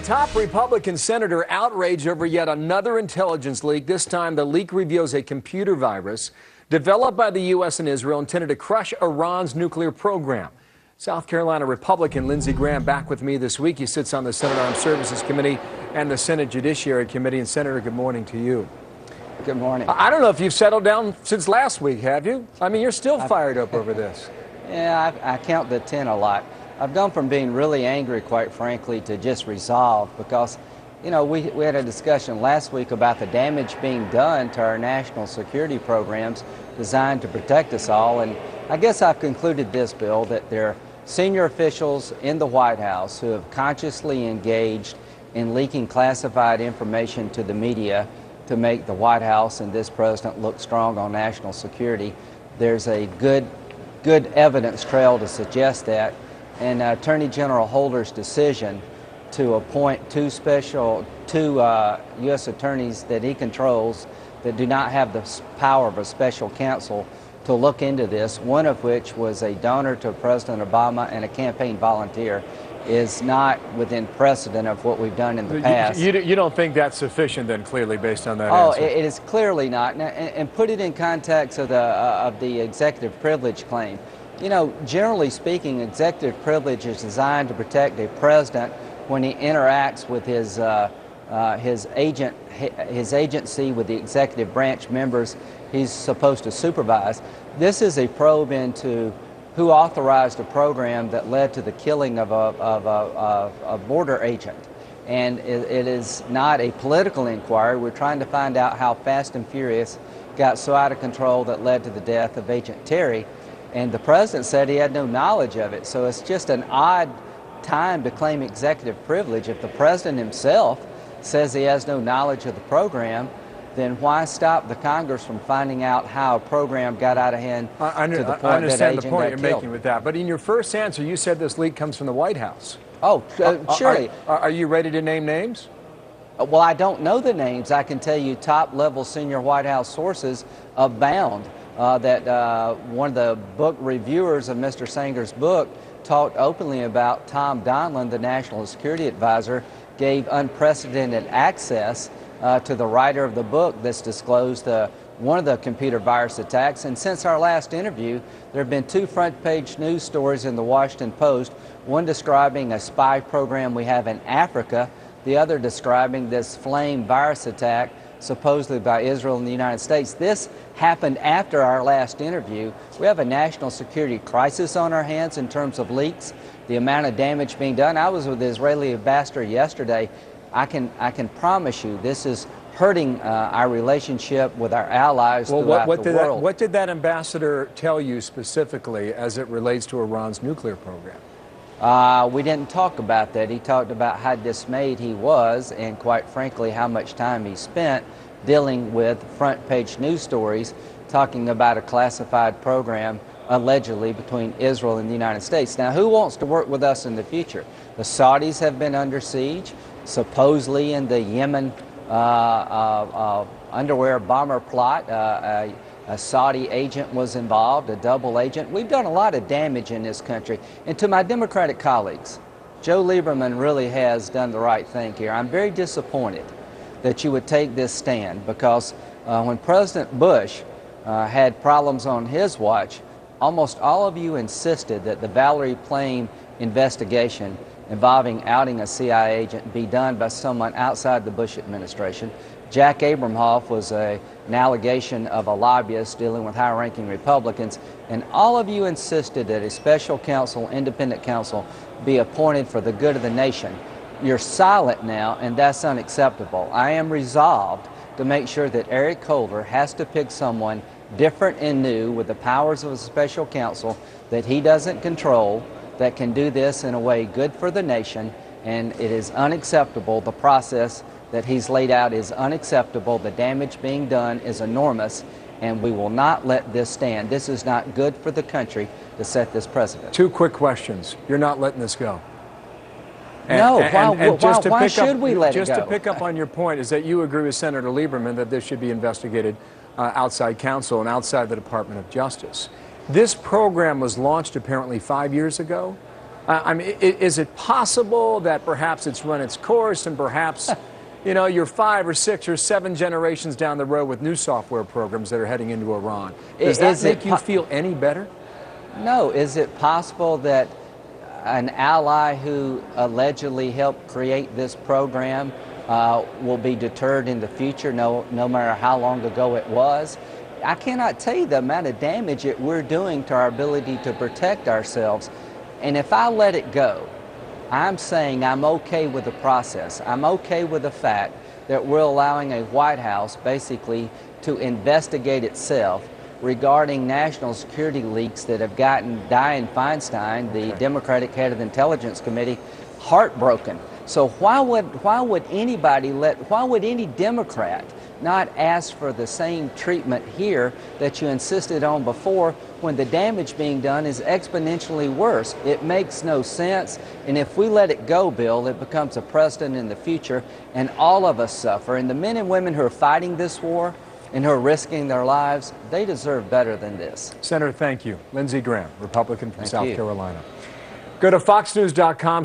Top Republican senator outraged over yet another intelligence leak. This time, the leak reveals a computer virus developed by the U.S. and Israel intended to crush Iran's nuclear program. South Carolina Republican Lindsey Graham back with me this week. He sits on the Senate Armed Services Committee and the Senate Judiciary Committee. And Senator, good morning to you. Good morning. I don't know if you've settled down since last week, have you? I mean, you're still fired up over this. Yeah, I count the 10 a lot. I've gone from being really angry, quite frankly, to just resolved because, you know, we had a discussion last week about the damage being done to our national security programs designed to protect us all. And I guess I've concluded this, Bill, that there are senior officials in the White House who have consciously engaged in leaking classified information to the media to make the White House and this president look strong on national security. There's a good evidence trail to suggest that. And Attorney General Holder's decision to appoint two U.S. attorneys that he controls that do not have the power of a special counsel to look into this, one of which was a donor to President Obama and a campaign volunteer, is not within precedent of what we've done in the past. You don't think that's sufficient then, clearly, based on that answer? It is clearly not. And put it in context of the executive privilege claim. You know, generally speaking, executive privilege is designed to protect a president when he interacts with his agency, with the executive branch members he's supposed to supervise. This is a probe into who authorized a program that led to the killing of a border agent. And it is not a political inquiry. We're trying to find out how Fast and Furious got so out of control that led to the death of Agent Terry. And the president said he had no knowledge of it. So it's just an odd time to claim executive privilege. If the president himself says he has no knowledge of the program, then why stop the Congress from finding out how a program got out of hand to the point that agent got killed? I understand the point you're making with that. But in your first answer, you said this leak comes from the White House. Oh, surely. Are you ready to name names? Well, I don't know the names. I can tell you top-level senior White House sources abound. That one of the book reviewers of Mr. Sanger's book talked openly about Tom Donilon, the National Security Advisor, gave unprecedented access to the writer of the book that's disclosed one of the computer virus attacks. And since our last interview, there have been two front-page news stories in the Washington Post, one describing a spy program we have in Africa, the other describing this flame virus attack supposedly by Israel and the United States. This happened after our last interview. We have a national security crisis on our hands in terms of leaks, the amount of damage being done. I was with the Israeli ambassador yesterday. I can promise you this is hurting our relationship with our allies throughout the world. What did that ambassador tell you specifically as it relates to Iran's nuclear program? We didn't talk about that. He talked about how dismayed he was and, quite frankly, how much time he spent dealing with front-page news stories talking about a classified program allegedly between Israel and the United States. Now, who wants to work with us in the future? The Saudis have been under siege, supposedly in the Yemen underwear bomber plot. A Saudi agent was involved, a double agent. We've done a lot of damage in this country. And to my Democratic colleagues, Joe Lieberman really has done the right thing here. I'm very disappointed that you would take this stand because when President Bush had problems on his watch, almost all of you insisted that the Valerie Plame investigation involving outing a CIA agent be done by someone outside the Bush administration. Jack Abramoff was an allegation of a lobbyist dealing with high-ranking Republicans, and all of you insisted that a special counsel, independent counsel, be appointed for the good of the nation. You're silent now, and that's unacceptable. I am resolved to make sure that Eric Holder has to pick someone different and new with the powers of a special counsel that he doesn't control, that can do this in a way good for the nation, and it is unacceptable. The process that he's laid out is unacceptable. The damage being done is enormous, and we will not let this stand. This is not good for the country to set this precedent. Two quick questions. You're not letting this go. Why should we let it go? Just to pick up on your point is that you agree with Senator Lieberman that this should be investigated outside counsel and outside the Department of Justice. This program was launched apparently 5 years ago. I mean, is it possible that perhaps it's run its course and perhaps, you know, you're 5 or 6 or 7 generations down the road with new software programs that are heading into Iran? Does that make you feel any better? No. Is it possible that an ally who allegedly helped create this program will be deterred in the future, no matter how long ago it was? I cannot tell you the amount of damage that we're doing to our ability to protect ourselves. And if I let it go, I'm saying I'm okay with the process. I'm okay with the fact that we're allowing a White House basically to investigate itself regarding national security leaks that have gotten Dianne Feinstein, the Democratic head of the Intelligence Committee, heartbroken. So why would any Democrat not ask for the same treatment here that you insisted on before, when the damage being done is exponentially worse? It makes no sense, and if we let it go, Bill, it becomes a precedent in the future, and all of us suffer. And the men and women who are fighting this war and who are risking their lives, they deserve better than this. Senator, thank you. Lindsey Graham, Republican from South Carolina. Go to foxnews.com/.